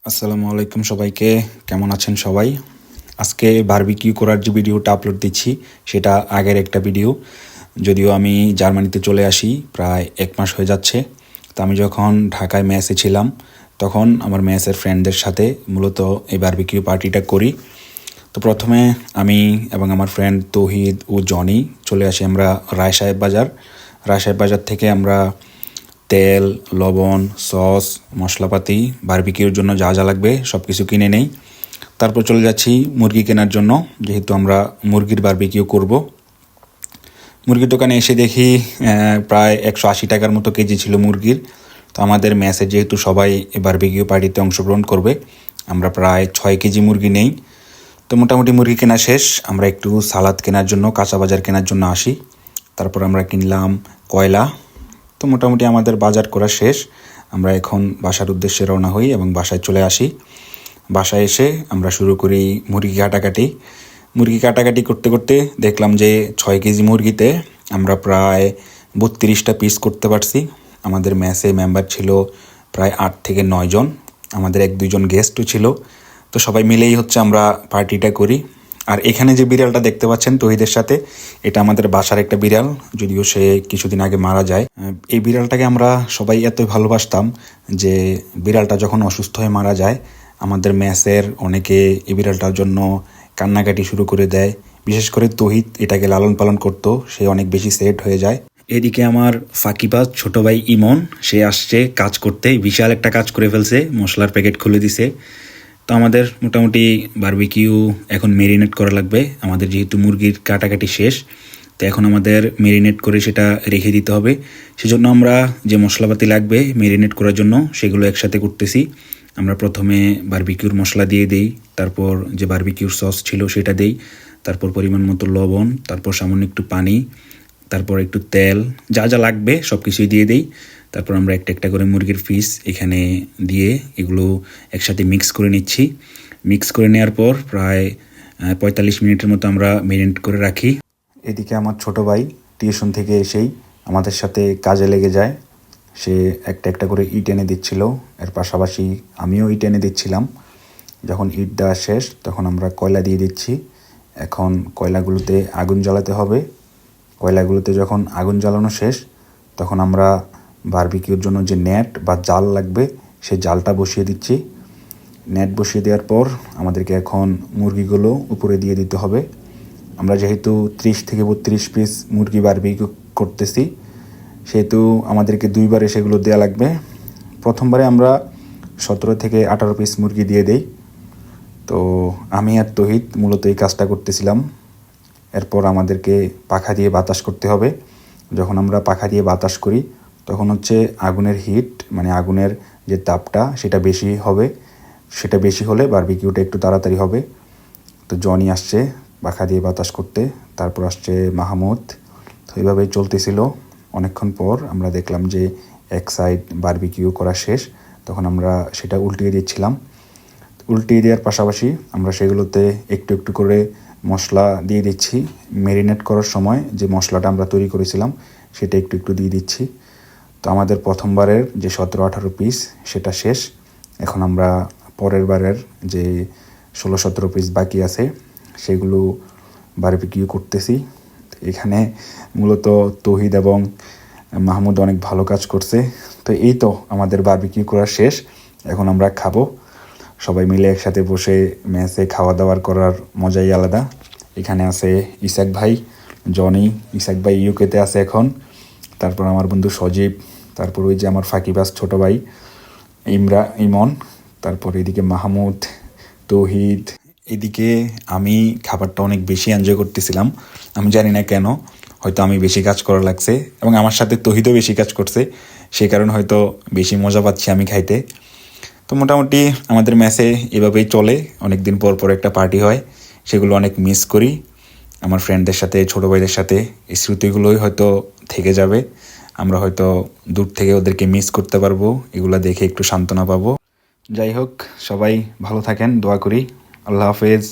আসসালামু আলাইকুম সবাইকে, কেমন আছেন সবাই? আজকে বারবিকিউ করার যে ভিডিওটা আপলোড দিচ্ছি সেটা আগের একটা ভিডিও। যদিও আমি জার্মানিতে চলে আসি প্রায় 1 মাস হয়ে যাচ্ছে। তো আমি যখন ঢাকায় মেসে ছিলাম তখন আমার মেসের ফ্রেন্ডদের সাথে মূলত এই বারবিকিউ পার্টিটা করি। তো প্রথমে আমি এবং আমার ফ্রেন্ড তৌহিদ ও জনি চলে আসি আমরা রায় সাহেব বাজার থেকে আমরা তেল, লবণ, সস, মশলাপাতি, বারবিকিউর জন্য যা যা লাগবে সব কিছু কিনে নেই। তারপর চলে যাচ্ছি মুরগি কেনার জন্য, যেহেতু আমরা মুরগির বারবিকিউ করব। মুরগির দোকানে এসে দেখি প্রায় 180 টাকার মতো কেজি ছিল মুরগির। তো আমাদের মেসে যেহেতু সবাই বারবিকিউ পার্টিতে অংশগ্রহণ করবে, আমরা প্রায় 6 কেজি মুরগি নেই। তো মোটামুটি মুরগি কেনা শেষ, আমরা একটু সালাদ কেনার জন্য, কাঁচা বাজার কেনার জন্য আসি। তারপর আমরা কিনলাম কয়লা। তো মোটামুটি আমাদের বাজার করা শেষ। আমরা এখন বাসার উদ্দেশ্যে রওনা হই এবং বাসায় চলে আসি। বাসায় এসে আমরা শুরু করি মুরগি কাটাকাটি করতে করতে দেখলাম যে 6 কেজি মুরগিতে আমরা প্রায় 32টা পিস করতে পারছি। আমাদের মেসে মেম্বার ছিল প্রায় 8 থেকে 9 জন, আমাদের 1-2 জন গেস্টও ছিল। তো সবাই মিলেই আমরা পার্টিটা করি। আর এখানে যে বিড়ালটা দেখতে পাচ্ছেন তহিদের সাথে, এটা আমাদের বাসার একটা বিড়াল, যদিও সে কিছুদিন আগে মারা যায়। এই বিড়ালটাকে আমরা সবাই এতই ভালোবাসতাম যে বিড়ালটা যখন অসুস্থ হয়ে মারা যায়, আমাদের মেসের অনেকে এই বিড়ালটার জন্য কান্নাকাটি শুরু করে দেয়। বিশেষ করে তহিদ এটাকে লালন পালন করতো, সে অনেক বেশি সেট হয়ে যায়। এদিকে আমার ফাঁকিবাজ ছোট ভাই ইমন, সে আসছে কাজ করতে, বিশাল একটা কাজ করে ফেলছে, মশলার প্যাকেট খুলে দিছে। তো আমাদের মোটামুটি বারবিকিউ এখন মেরিনেট করা লাগবে। আমাদের যেহেতু মুরগির কাটাকাটি শেষ, তো এখন আমাদের মেরিনেট করে সেটা রেখে দিতে হবে। সেজন্য আমরা যে মশলাপাতি লাগবে মেরিনেট করার জন্য সেগুলো একসাথে করতেছি। আমরা প্রথমে বারবিকিউর মশলা দিয়ে দিই, তারপর যে বারবিকিউর সস ছিল সেটা দিই, তারপর পরিমাণ মতো লবণ, তারপর সামান্য একটু পানি, তারপর একটু তেল, যা যা লাগবে সব কিছুই দিয়ে দিই। তারপর আমরা একটা একটা করে মুরগির পিস এখানে দিয়ে এগুলো একসাথে মিক্স করে নিচ্ছি। মিক্স করে নেওয়ার পর প্রায় 45 মিনিটের মতো আমরা মেরিনেট করে রাখি। এদিকে আমার ছোট ভাই টিউশন থেকে এসেই আমাদের সাথে কাজে লেগে যায়। সে একটা একটা করে ইট এনে দিচ্ছিল, এর পাশাপাশি আমিও ইট এনে দিচ্ছিলাম। যখন ইট দেওয়া শেষ তখন আমরা কয়লা দিয়ে দিচ্ছি। এখন কয়লাগুলোতে আগুন জ্বালাতে হবে। কয়লাগুলোতে যখন আগুন জ্বালানো শেষ তখন আমরা বারবিকিউর জন্য যে নেট বা জাল লাগবে সেই জালটা বসিয়ে দিচ্ছি। নেট বসিয়ে দেওয়ার পর আমাদেরকে এখন মুরগিগুলো উপরে দিয়ে দিতে হবে। আমরা যেহেতু 30 থেকে 32 পিস মুরগি বারবিকিউ করতেছি, সেহেতু আমাদেরকে 2বারে সেগুলো দেওয়া লাগবে। প্রথমবারে আমরা 17 থেকে 18 পিস মুরগি দিয়ে দেই। তো আমি আর তহিদ মূলত এই কাজটা করতেছিলাম। এরপর আমাদেরকে পাখা দিয়ে বাতাস করতে হবে। যখন আমরা পাখা দিয়ে বাতাস করি তখন আগুনের হিট, মানে আগুনের যে তাপটা সেটা বেশি হবে। সেটা বেশি হলে বারবিকিউটা একটু তাড়াতাড়ি হবে। তো জনি আসছে পাখা দিয়ে বাতাস করতে, তারপর আসছে মাহমুদ। তো এইভাবেই চলতেছিল। অনেকক্ষণ পর আমরা দেখলাম যে এক সাইড বারবিকিউ করা শেষ, তখন আমরা সেটা উল্টিয়ে দিচ্ছিলাম। উল্টিয়ে দেওয়ার পাশাপাশি আমরা সেগুলোতে একটু একটু করে মশলা দিয়ে দিচ্ছি। ম্যারিনেট করার সময় যে মশলাটা আমরা তৈরি করেছিলাম সেটা একটু একটু দিয়ে দিচ্ছি। তো আমাদের প্রথমবারের যে 17-18 পিস সেটা শেষ। এখন আমরা পরের বারের যে 16-17 পিস বাকি আছে সেগুলো বারবিকিউ করতেছি। এখানে মূলত তৌহিদ এবং মাহমুদ অনেক ভালো কাজ করছে। তো এই তো আমাদের বারবিকিউ করা শেষ, এখন আমরা খাবো। সবাই মিলে একসাথে বসে মেসে খাওয়া দাওয়ার করার মজাই আলাদা। এখানে আছে ইসাক ভাই, জনি। ইসাক ভাই ইউকেতে আছে এখন। তারপর আমার বন্ধু সজীব, তারপর ওই যে আমার ফাঁকিবাজ ছোট ভাই ইমন, তারপর এদিকে মাহমুদ, তৌহিদ। এদিকে আমি খাবারটা অনেক বেশি এনজয় করতেছিলাম। আমি জানি না কেন, হয়তো আমি বেশি কাজ করা লাগছে এবং আমার সাথে তৌহিদও বেশি কাজ করছে, সেই কারণে হয়তো বেশি মজা পাচ্ছি আমি খাইতে। তো মোটামুটি আমাদের মেসে এভাবেই চলে। অনেক দিন পর পর একটা পার্টি হয়, সেগুলো অনেক মিস করি আমার ফ্রেন্ডদের সাথে, ছোটো ভাইদের সাথে। এই স্মৃতিগুলোই হয়তো থেকে যাবে। আমরা হয়তো দূর থেকে ওদেরকে মিস করতে পারবো, এগুলো দেখে একটু সান্ত্বনা পাবো। যাই হোক, সবাই ভালো থাকেন, দোয়া করি। আল্লাহ হাফেজ।